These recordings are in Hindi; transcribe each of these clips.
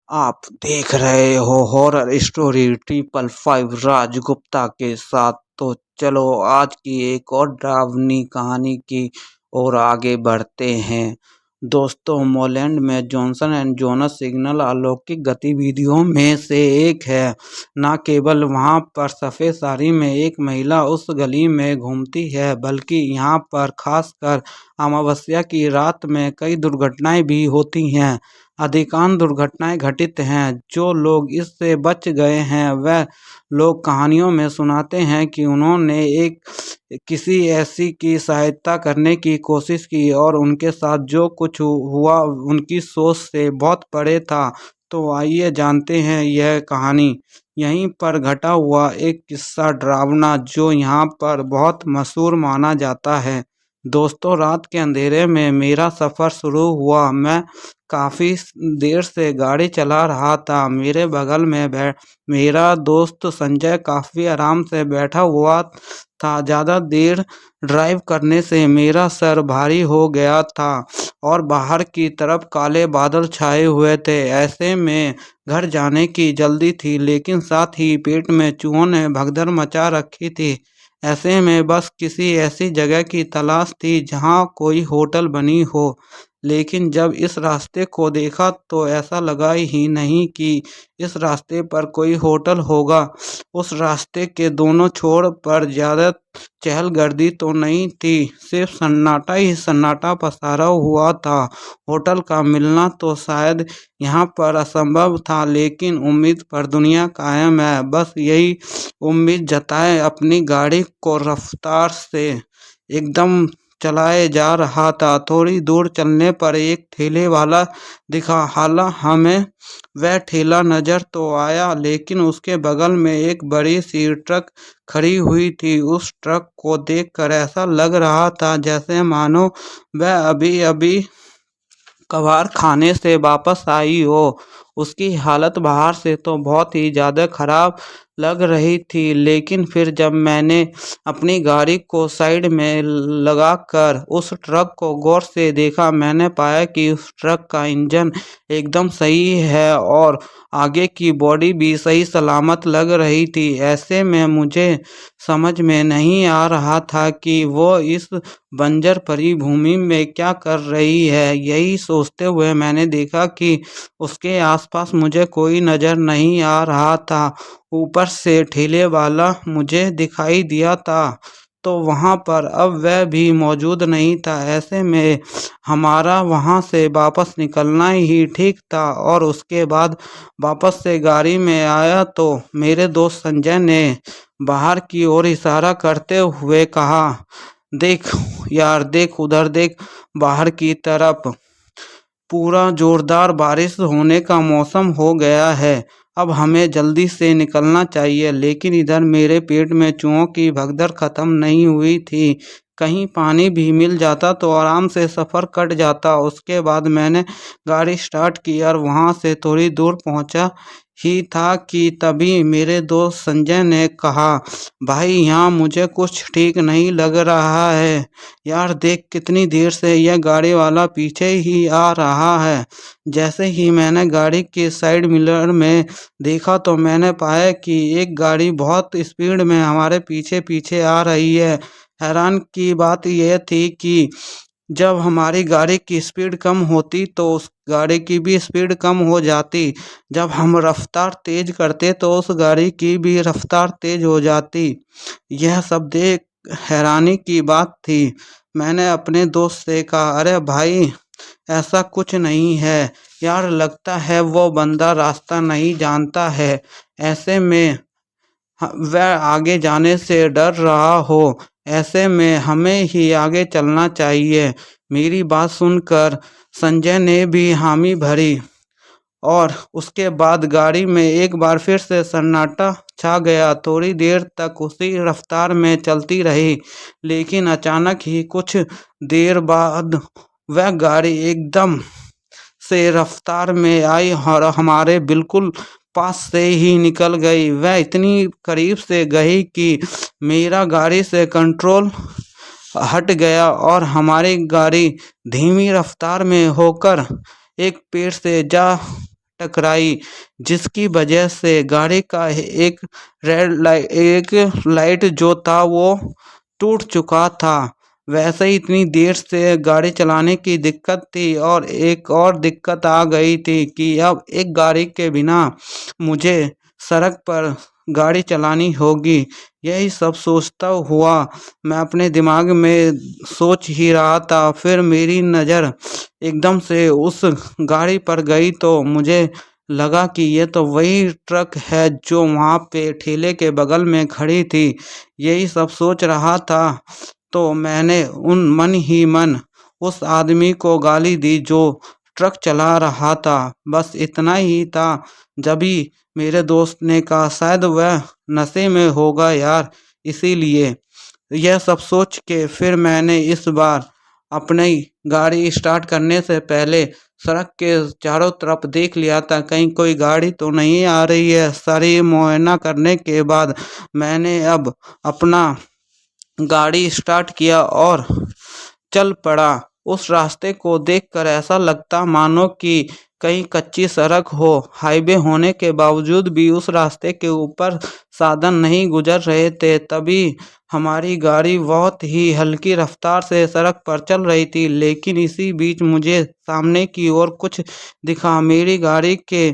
आप देख रहे हो हॉरर स्टोरी 555 राजगुप्ता के साथ। तो चलो आज की एक और डरावनी कहानी की ओर आगे बढ़ते हैं। दोस्तों, मोलैंड में जॉनसन एंड जोनस सिग्नल अलौकिक गतिविधियों में से एक है। न केवल वहां पर सफ़ेद साड़ी में एक महिला उस गली में घूमती है, बल्कि यहाँ पर खासकर अमावस्या की रात में कई दुर्घटनाएं भी होती हैं। अधिकांश दुर्घटनाएं घटित हैं। जो लोग इससे बच गए हैं वह लोग कहानियों में सुनाते हैं कि उन्होंने एक किसी ऐसी की सहायता करने की कोशिश की और उनके साथ जो कुछ हुआ उनकी सोच से बहुत परे था। तो आइए जानते हैं यह कहानी। यहीं पर घटा हुआ एक किस्सा डरावना जो यहाँ पर बहुत मशहूर माना जाता है। दोस्तों, रात के अंधेरे में मेरा सफ़र शुरू हुआ। मैं काफ़ी देर से गाड़ी चला रहा था। मेरे बगल में मेरा दोस्त संजय काफ़ी आराम से बैठा हुआ था। ज़्यादा देर ड्राइव करने से मेरा सर भारी हो गया था और बाहर की तरफ काले बादल छाए हुए थे। ऐसे में घर जाने की जल्दी थी, लेकिन साथ ही पेट में चूहों ने भगदड़ मचा रखी थी। ऐसे में बस किसी ऐसी जगह की तलाश थी जहाँ कोई होटल बनी हो। लेकिन जब इस रास्ते को देखा तो ऐसा लगा ही नहीं कि इस रास्ते पर कोई होटल होगा। उस रास्ते के दोनों छोर पर ज़्यादा चहलगर्दी तो नहीं थी, सिर्फ सन्नाटा ही सन्नाटा पसारा हुआ था। होटल का मिलना तो शायद यहाँ पर असंभव था, लेकिन उम्मीद पर दुनिया कायम है। बस यही उम्मीद जताए अपनी गाड़ी को रफ्तार से एकदम चलाए जा रहा था। थोड़ी दूर चलने पर एक ठेले वाला दिखा। हालांकि हमें वह ठेला नजर तो आया, लेकिन उसके बगल में एक बड़ी सी ट्रक खड़ी हुई थी। उस ट्रक को देखकर ऐसा लग रहा था जैसे मानो वह अभी अभी कबाड़ खाने से वापस आई हो। उसकी हालत बाहर से तो बहुत ही ज़्यादा खराब लग रही थी, लेकिन फिर जब मैंने अपनी गाड़ी को साइड में लगाकर उस ट्रक को गौर से देखा, मैंने पाया कि उस ट्रक का इंजन एकदम सही है और आगे की बॉडी भी सही सलामत लग रही थी। ऐसे में मुझे समझ में नहीं आ रहा था कि वो इस बंजर पड़ी भूमि में क्या कर रही है। यही सोचते हुए मैंने देखा कि उसके आसपास मुझे कोई नज़र नहीं आ रहा था। ऊपर से ठेले वाला मुझे दिखाई दिया था, तो वहाँ पर अब वह भी मौजूद नहीं था। ऐसे में हमारा वहाँ से वापस निकलना ही ठीक था। और उसके बाद वापस से गाड़ी में आया तो मेरे दोस्त संजय ने बाहर की ओर इशारा करते हुए कहा, देख यार, देख उधर देख, बाहर की तरफ। पूरा जोरदार बारिश होने का मौसम हो गया है। अब हमें जल्दी से निकलना चाहिए। लेकिन इधर मेरे पेट में चूहों की भगदड़ खत्म नहीं हुई थी। कहीं पानी भी मिल जाता तो आराम से सफ़र कट जाता। उसके बाद मैंने गाड़ी स्टार्ट की और वहाँ से थोड़ी दूर पहुँचा ही था कि तभी मेरे दोस्त संजय ने कहा, भाई यहाँ मुझे कुछ ठीक नहीं लग रहा है। यार देख, कितनी देर से यह गाड़ी वाला पीछे ही आ रहा है। जैसे ही मैंने गाड़ी के साइड मिरर में देखा तो मैंने पाया कि एक गाड़ी बहुत स्पीड में हमारे पीछे पीछे आ रही है। हैरान की बात यह थी कि जब हमारी गाड़ी की स्पीड कम होती तो उस गाड़ी की भी स्पीड कम हो जाती। जब हम रफ्तार तेज करते तो उस गाड़ी की भी रफ्तार तेज हो जाती। यह सब देख हैरानी की बात थी। मैंने अपने दोस्त से कहा, अरे भाई, ऐसा कुछ नहीं है यार, लगता है वो बंदा रास्ता नहीं जानता है। ऐसे में वह आगे जाने से डर रहा हो। ऐसे में हमें ही आगे चलना चाहिए। मेरी बात सुनकर संजय ने भी हामी भरी और उसके बाद गाड़ी में एक बार फिर से सन्नाटा छा गया। थोड़ी देर तक उसी रफ्तार में चलती रही, लेकिन अचानक ही कुछ देर बाद वह गाड़ी एकदम से रफ्तार में आई और हमारे बिल्कुल पास से ही निकल गई। वह इतनी करीब से गई कि मेरा गाड़ी से कंट्रोल हट गया और हमारी गाड़ी धीमी रफ्तार में होकर एक पेड़ से जा टकराई, जिसकी वजह से गाड़ी का एक लाइट जो था वो टूट चुका था। वैसे ही इतनी देर से गाड़ी चलाने की दिक्कत थी और एक और दिक्कत आ गई थी कि अब एक गाड़ी के बिना मुझे सड़क पर गाड़ी चलानी होगी। यही सब सोचता हुआ मैं अपने दिमाग में सोच ही रहा था, फिर मेरी नज़र एकदम से उस गाड़ी पर गई तो मुझे लगा कि ये तो वही ट्रक है जो वहाँ पे ठेले के बगल में खड़ी थी। यही सब सोच रहा था तो मैंने मन ही मन उस आदमी को गाली दी जो ट्रक चला रहा था। बस इतना ही था, जभी मेरे दोस्त ने कहा शायद वह नशे में होगा यार, इसीलिए। यह सब सोच के फिर मैंने इस बार अपनी गाड़ी स्टार्ट करने से पहले सड़क के चारों तरफ देख लिया था, कहीं कोई गाड़ी तो नहीं आ रही है। सारी मुआयना करने के बाद मैंने अब अपना गाड़ी स्टार्ट किया और चल पड़ा। उस रास्ते को देखकर ऐसा लगता मानो कि कहीं कच्ची सड़क हो। हाईवे होने के बावजूद भी उस रास्ते के ऊपर साधन नहीं गुजर रहे थे। तभी हमारी गाड़ी बहुत ही हल्की रफ्तार से सड़क पर चल रही थी, लेकिन इसी बीच मुझे सामने की ओर कुछ दिखा। मेरी गाड़ी के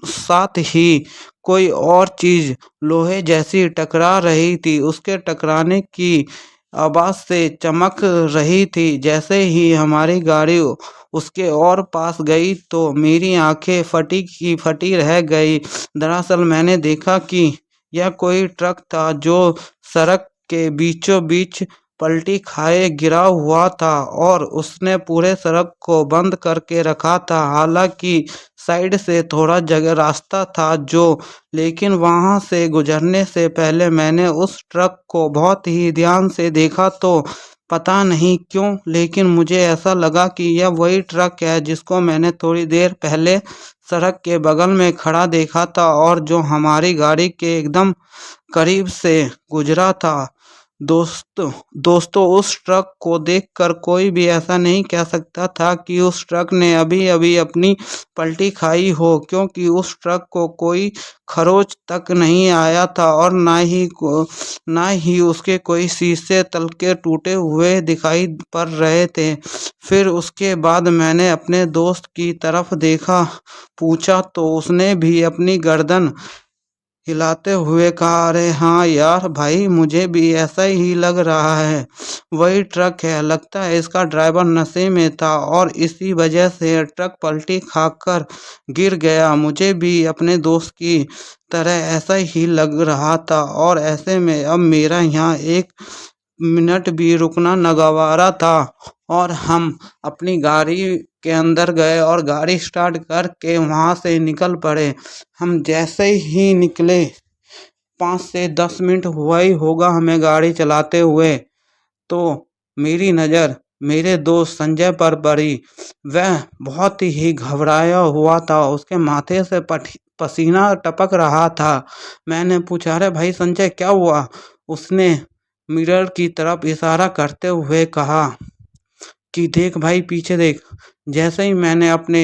साथ ही कोई और चीज लोहे जैसी टकरा रही थी। उसके टकराने की आवाज से चमक रही थी। जैसे ही हमारी गाड़ी उसके और पास गई तो मेरी आंखें फटी की फटी रह गई। दरअसल मैंने देखा कि यह कोई ट्रक था जो सड़क के बीचों बीच पलटी खाए गिरा हुआ था और उसने पूरे सड़क को बंद करके रखा था। हालांकि साइड से थोड़ा जगह रास्ता था जो, लेकिन वहां से गुजरने से पहले मैंने उस ट्रक को बहुत ही ध्यान से देखा तो पता नहीं क्यों, लेकिन मुझे ऐसा लगा कि यह वही ट्रक है जिसको मैंने थोड़ी देर पहले सड़क के बगल में खड़ा देखा था और जो हमारी गाड़ी के एकदम करीब से गुजरा था। दोस्तों उस ट्रक को देखकर कोई भी ऐसा नहीं कह सकता था कि उस ट्रक ने अभी अभी अपनी पलटी खाई हो, क्योंकि उस ट्रक को कोई खरोच तक नहीं आया था और ना ही उसके कोई शीशे तलके टूटे हुए दिखाई पड़ रहे थे। फिर उसके बाद मैंने अपने दोस्त की तरफ देखा, पूछा तो उसने भी अपनी गर्दन हिलाते हुए कहा, अरे हाँ यार भाई, मुझे भी ऐसा ही लग रहा है, वही ट्रक है। लगता है इसका ड्राइवर नशे में था और इसी वजह से ट्रक पलटी खाकर गिर गया। मुझे भी अपने दोस्त की तरह ऐसा ही लग रहा था और ऐसे में अब मेरा यहाँ एक मिनट भी रुकना नागवारा था और हम अपनी गाड़ी के अंदर गए और गाड़ी स्टार्ट करके वहाँ से निकल पड़े। हम जैसे ही निकले, 5 से 10 मिनट हुआ ही होगा हमें गाड़ी चलाते हुए, तो मेरी नज़र मेरे दोस्त संजय पर पड़ी। वह बहुत ही घबराया हुआ था, उसके माथे से पसीना टपक रहा था। मैंने पूछा, अरे भाई संजय क्या हुआ? उसने मिरर की तरफ इशारा करते हुए कहा कि देख भाई पीछे देख। जैसे ही मैंने अपने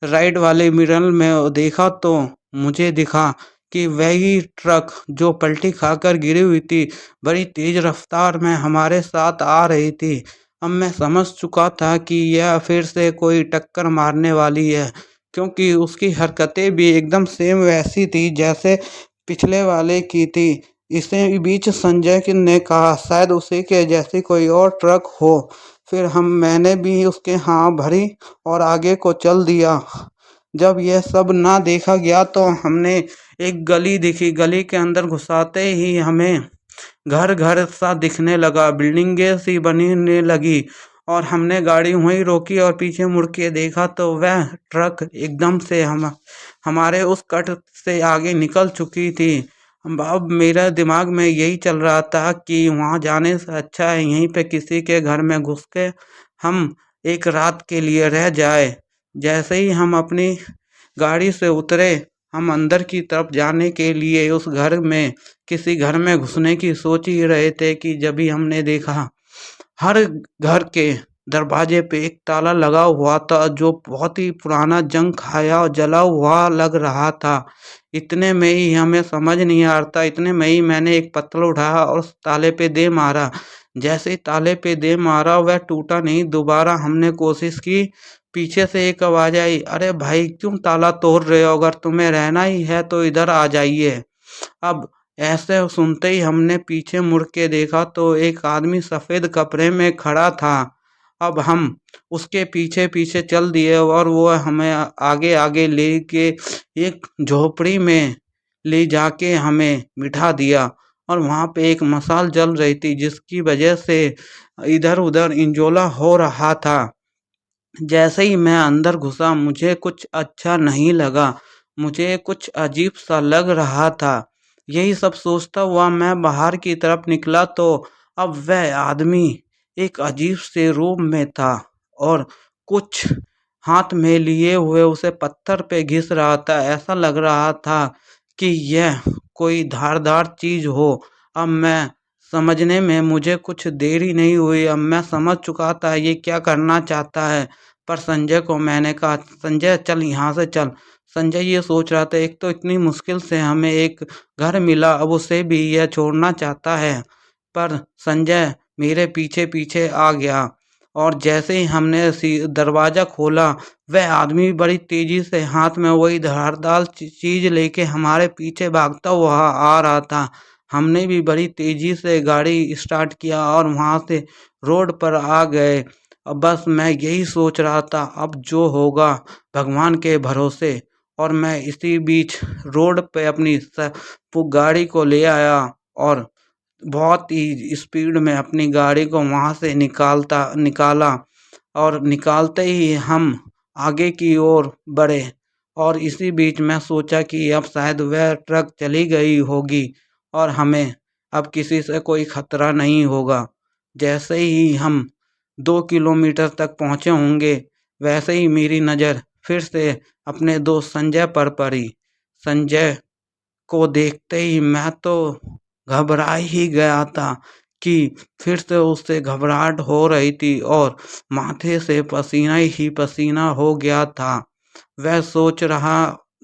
राइट वाले मिरर में देखा तो मुझे दिखा कि वही ट्रक जो पलटी खाकर गिरी हुई थी बड़ी तेज रफ्तार में हमारे साथ आ रही थी। अब मैं समझ चुका था कि यह फिर से कोई टक्कर मारने वाली है, क्योंकि उसकी हरकतें भी एकदम सेम वैसी थी जैसे पिछले वाले की थी। इसी बीच संजय ने कहा शायद उसी के जैसी कोई और ट्रक हो। फिर मैंने भी उसके हाँ भरी और आगे को चल दिया। जब यह सब ना देखा गया तो हमने एक गली दिखी। गली के अंदर घुसाते ही हमें घर घर सा दिखने लगा, बिल्डिंगें सी बनने लगी और हमने गाड़ी वहीं रोकी और पीछे मुड़ के देखा तो वह ट्रक एकदम से हमारे उस कट से आगे निकल चुकी थी। अब मेरा दिमाग में यही चल रहा था कि वहाँ जाने से अच्छा है यहीं पे किसी के घर में घुस के हम एक रात के लिए रह जाए। जैसे ही हम अपनी गाड़ी से उतरे, हम अंदर की तरफ जाने के लिए उस घर में किसी घर में घुसने की सोच ही रहे थे कि जब ही हमने देखा हर घर के दरवाजे पे एक ताला लगा हुआ था जो बहुत ही पुराना जंग खाया और जला हुआ लग रहा था। इतने में ही हमें समझ नहीं आ रहा था, इतने में ही मैंने एक पत्थर उठाया और उस ताले पे दे मारा। जैसे ही ताले पे दे मारा वह टूटा नहीं, दोबारा हमने कोशिश की। पीछे से एक आवाज़ आई, अरे भाई क्यों ताला तोड़ रहे हो, अगर तुम्हें रहना ही है तो इधर आ जाइए। अब ऐसे सुनते ही हमने पीछे मुड़ के देखा तो एक आदमी सफ़ेद कपड़े में खड़ा था। अब हम उसके पीछे-पीछे चल दिए और वो हमें आगे-आगे लेके एक झोपड़ी में ले जाके हमें बिठा दिया और वहाँ पे एक मशाल जल रही थी जिसकी वजह से इधर-उधर इंजोला हो रहा था। जैसे ही मैं अंदर घुसा मुझे कुछ अच्छा नहीं लगा, मुझे कुछ अजीब-सा लग रहा था। यही सब सोचता हुआ मैं बाहर की तरफ निकला तो अब वह आदमी एक अजीब से रूप में था और कुछ हाथ में लिए हुए उसे पत्थर पे घिस रहा था। ऐसा लग रहा था कि यह कोई धारदार चीज़ हो। अब मैं समझने में मुझे कुछ देर ही नहीं हुई, अब मैं समझ चुका था ये क्या करना चाहता है। पर संजय को मैंने कहा, संजय चल यहाँ से चल। संजय ये सोच रहा था एक तो इतनी मुश्किल से हमें एक घर मिला, अब उसे भी यह छोड़ना चाहता है। पर संजय मेरे पीछे-पीछे आ गया और जैसे ही हमने दरवाज़ा खोला, वह आदमी बड़ी तेज़ी से हाथ में वही धारदार चीज़ लेके हमारे पीछे भागता हुआ आ रहा था। हमने भी बड़ी तेज़ी से गाड़ी स्टार्ट किया और वहाँ से रोड पर आ गए। बस मैं यही सोच रहा था अब जो होगा भगवान के भरोसे। और मैं इसी बीच रोड पे अपनी वो गाड़ी को ले आया और बहुत ही स्पीड में अपनी गाड़ी को वहाँ से निकाला और निकालते ही हम आगे की ओर बढ़े और इसी बीच मैं सोचा कि अब शायद वह ट्रक चली गई होगी और हमें अब किसी से कोई खतरा नहीं होगा। जैसे ही हम 2 किलोमीटर तक पहुँचे होंगे, वैसे ही मेरी नज़र फिर से अपने दोस्त संजय पर पड़ी। संजय को देखते ही मैं तो घबरा ही गया था कि फिर से उससे घबराहट हो रही थी और माथे से पसीना ही पसीना हो गया था। वह सोच रहा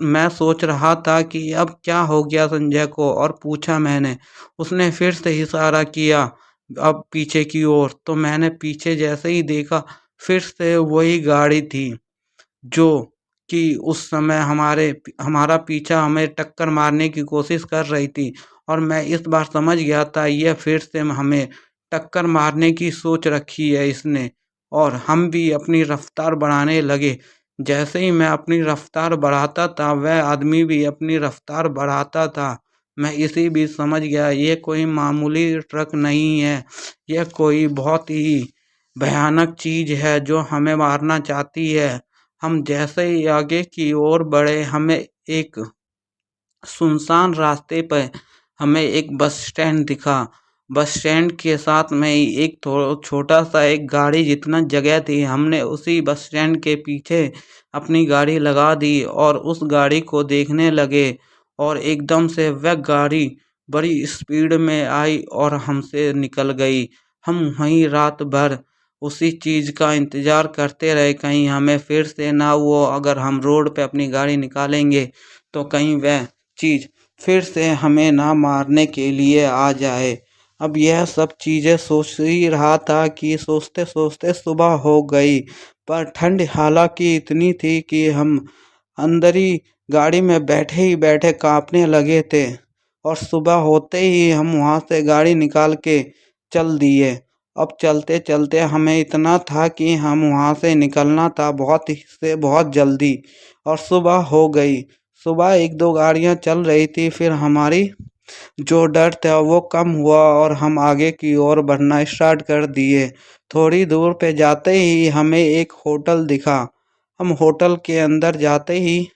मैं सोच रहा था कि अब क्या हो गया संजय को और पूछा मैंने। उसने फिर से इशारा किया अब पीछे की ओर, तो मैंने पीछे जैसे ही देखा फिर से वही गाड़ी थी जो कि उस समय हमारा पीछा हमें टक्कर मारने की कोशिश कर रही थी और मैं इस बार समझ गया था यह फिर से हमें टक्कर मारने की सोच रखी है इसने और हम भी अपनी रफ्तार बढ़ाने लगे। जैसे ही मैं अपनी रफ्तार बढ़ाता था वह आदमी भी अपनी रफ्तार बढ़ाता था। मैं इसी बीच समझ गया ये कोई मामूली ट्रक नहीं है, यह कोई बहुत ही भयानक चीज़ है जो हमें मारना चाहती है। हम जैसे ही आगे की ओर बढ़े हमें एक सुनसान रास्ते पे हमें एक बस स्टैंड दिखा। बस स्टैंड के साथ में ही एक छोटा सा एक गाड़ी जितना जगह थी, हमने उसी बस स्टैंड के पीछे अपनी गाड़ी लगा दी और उस गाड़ी को देखने लगे और एकदम से वह गाड़ी बड़ी स्पीड में आई और हमसे निकल गई। हम वहीं रात भर उसी चीज़ का इंतज़ार करते रहे कहीं हमें फिर से ना वो अगर हम रोड पे अपनी गाड़ी निकालेंगे तो कहीं वह चीज़ फिर से हमें ना मारने के लिए आ जाए। अब यह सब चीज़ें सोच ही रहा था कि सोचते-सोचते सुबह हो गई, पर ठंड हालाँकि इतनी थी कि हम अंदर ही गाड़ी में बैठे ही बैठे काँपने लगे थे और सुबह होते ही हम वहाँ से गाड़ी निकाल के चल दिए। अब चलते-चलते हमें इतना था कि हम वहाँ से निकलना था बहुत जल्दी और सुबह हो गई। सुबह 1-2 गाड़ियाँ चल रही थी, फिर हमारी जो डर था वो कम हुआ और हम आगे की ओर बढ़ना स्टार्ट कर दिए। थोड़ी दूर पे जाते ही हमें एक होटल दिखा। हम होटल के अंदर जाते ही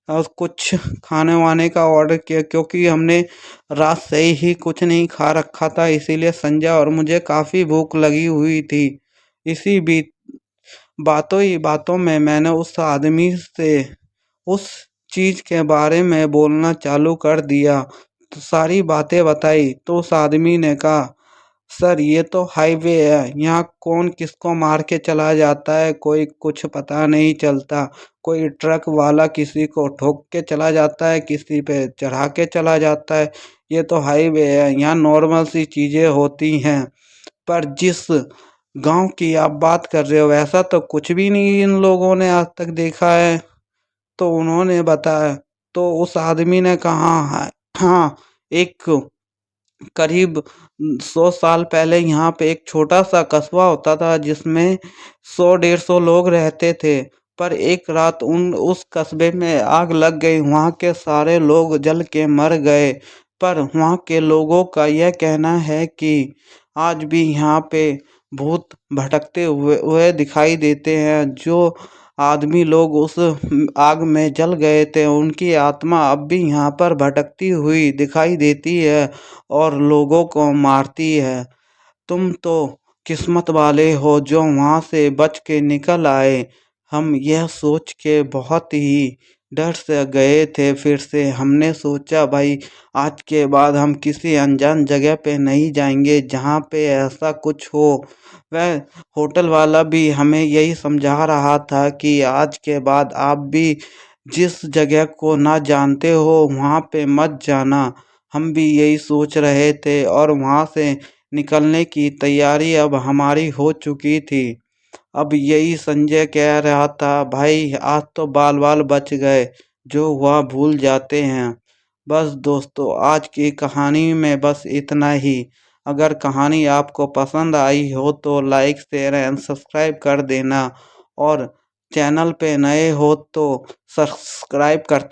और कुछ खाने-वाने का ऑर्डर किया क्योंकि हमने रात से ही कुछ नहीं खा रखा था, इसीलिए संजय और मुझे काफ़ी भूख लगी हुई थी। इसी बीच बातों ही बातों में मैंने उस आदमी से उस चीज़ के बारे में बोलना चालू कर दिया। तो सारी बातें बताई तो उस आदमी ने कहा, सर ये तो हाईवे है, यहाँ कौन किसको मार के चला जाता है कोई कुछ पता नहीं चलता। कोई ट्रक वाला किसी को ठोक के चला जाता है, किसी पे चढ़ा के चला जाता है। ये तो हाईवे है, यहाँ नॉर्मल सी चीजें होती हैं। पर जिस गांव की आप बात कर रहे हो वैसा तो कुछ भी नहीं इन लोगों ने आज तक देखा है। तो उन्होंने बताया, तो उस आदमी ने कहा है, हाँ, एक करीब 100 साल पहले यहाँ पे एक छोटा सा कस्बा होता था जिसमें 100-150 लोग रहते थे। पर एक रात उस कस्बे में आग लग गई, वहाँ के सारे लोग जल के मर गए। पर वहाँ के लोगों का यह कहना है कि आज भी यहाँ पे भूत भटकते हुए दिखाई देते हैं। जो आदमी लोग उस आग में जल गए थे उनकी आत्मा अब भी यहाँ पर भटकती हुई दिखाई देती है और लोगों को मारती है। तुम तो किस्मत वाले हो जो वहाँ से बच के निकल आए। हम यह सोच के बहुत ही डर से गए थे, फिर से हमने सोचा भाई आज के बाद हम किसी अनजान जगह पे नहीं जाएंगे जहाँ पे ऐसा कुछ हो। वह होटल वाला भी हमें यही समझा रहा था कि आज के बाद आप भी जिस जगह को ना जानते हो वहाँ पे मत जाना। हम भी यही सोच रहे थे और वहाँ से निकलने की तैयारी अब हमारी हो चुकी थी। अब यही संजय कह रहा था, भाई आज तो बाल बाल बच गए, जो हुआ भूल जाते हैं। बस दोस्तों आज की कहानी में बस इतना ही। अगर कहानी आपको पसंद आई हो तो लाइक शेयर एंड सब्सक्राइब कर देना और चैनल पे नए हो तो सब्सक्राइब करते